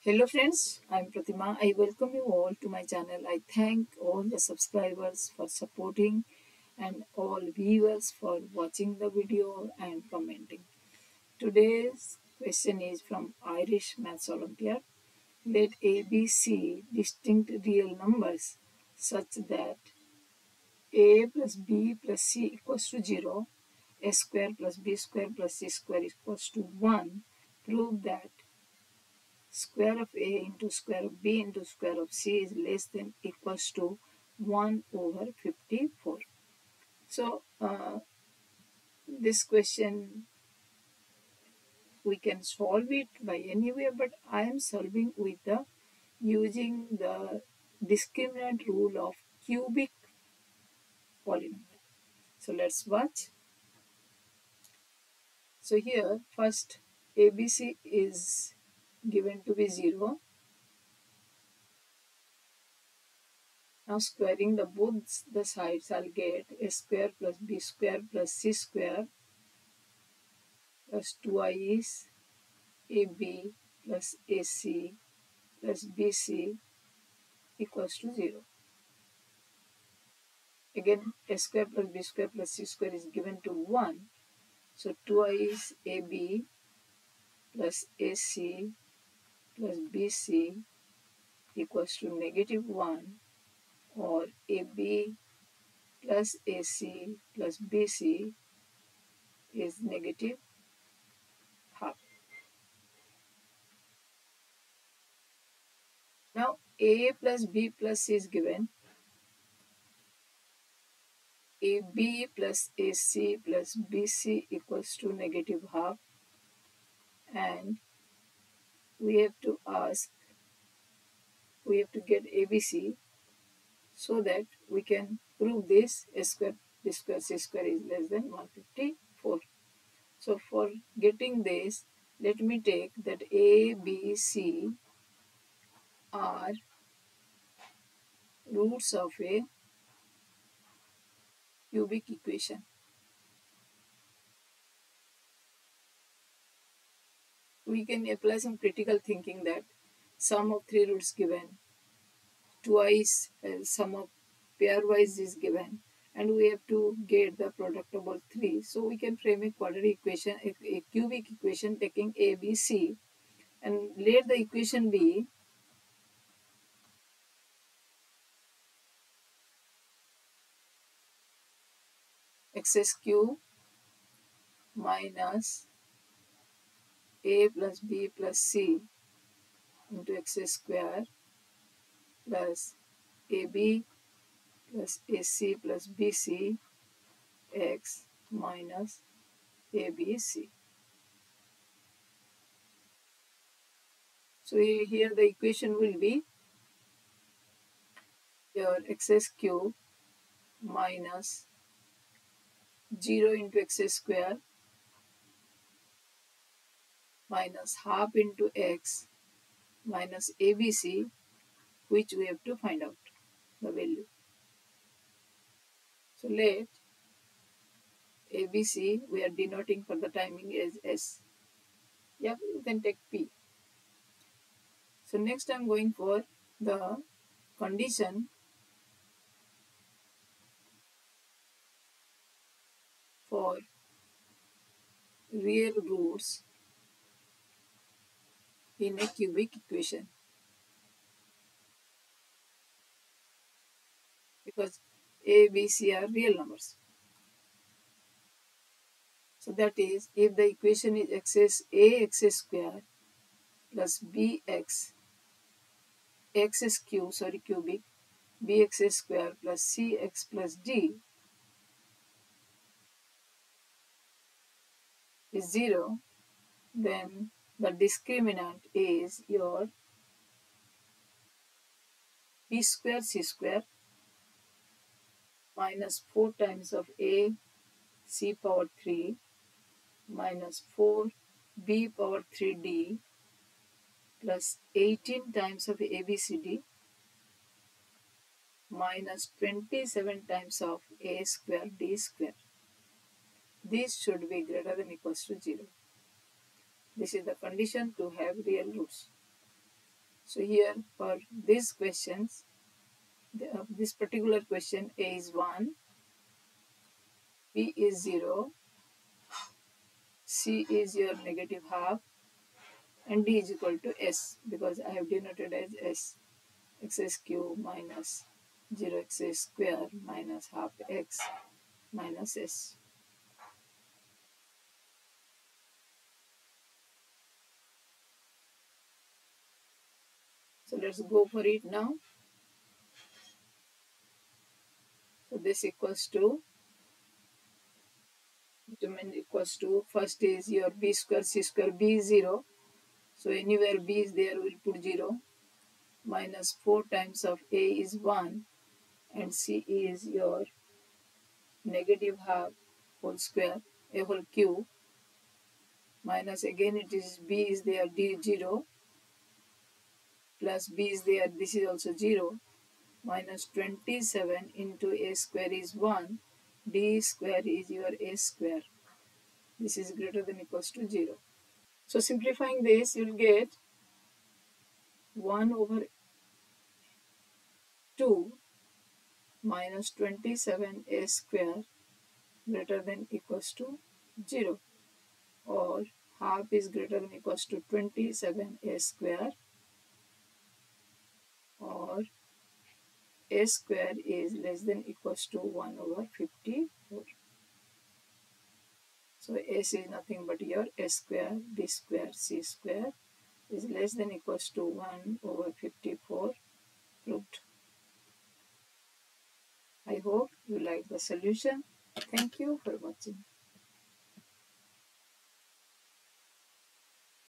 Hello friends, I am Pratima. I welcome you all to my channel. I thank all the subscribers for supporting and all viewers for watching the video and commenting. Today's question is from Irish Math Olympiad. Let A, B, C distinct real numbers such that A plus B plus C equals to 0, A square plus B square plus C square equals to 1. Prove that square of A into square of B into square of C is less than equals to 1 over 54. So this question we can solve it by any way, but I am solving with the using the discriminant rule of cubic polynomial. So let's watch. So here first ABC is given to be 0. Now squaring the both the sides, I'll get A square plus B square plus C square plus 2i is AB plus AC plus BC equals to 0. Again, A square plus B square plus C square is given to 1. So 2i is AB plus AC plus BC equals to -1, or AB plus AC plus BC is -1/2. Now A plus B plus C is given. AB plus AC plus BC equals to -1/2, and we have to get ABC so that we can prove this A square B square C square is less than 154. So for getting this, let me take that A, B, C are roots of a cubic equation. We can apply some critical thinking that sum of three roots given, twice sum of pairwise is given, and we have to get the product of all three. So we can frame a quadratic equation, a cubic equation taking A, B, C, and let the equation be x cube minus A plus B plus C into x square plus AB plus AC plus BC x minus ABC. So here the equation will be your x cube minus 0 into x square minus half into x minus ABC, which we have to find out the value. So let ABC, we are denoting for the timing as S. Yeah, you can take P. So next I'm going for the condition for real roots in a cubic equation, because A, B, C are real numbers. So that is, if the equation is ax square plus bx cubic bx square plus cx plus d is 0, then the discriminant is your b square c square minus 4 times of a c power 3 minus 4 b power 3d plus 18 times of abcd minus 27 times of a square d square. This should be greater than equals to 0. This is the condition to have real roots. So here for these questions, this particular question, A is 1, B is 0, C is your negative half, and D is equal to S because I have denoted as S. X cube minus 0x square minus half x minus S. So let's go for it now. So this equals to, determine equals to, first is your B square, C square, B is 0. So anywhere B is there, we'll put 0. Minus 4 times of A is 1. And C is your negative half whole square, A whole cube. Minus again it is B is there, D 0. Plus B is there, this is also 0. Minus 27 into A square is 1. D square is your A square. This is greater than equals to 0. So simplifying this, you'll get 1 over 2 minus 27 A square greater than equals to 0. Or half is greater than equals to 27 A square, or A square is less than equals to 1 over 54. So S is nothing but your A square, B square, C square is less than equals to 1 over 54 proved. I hope you like the solution. Thank you for watching.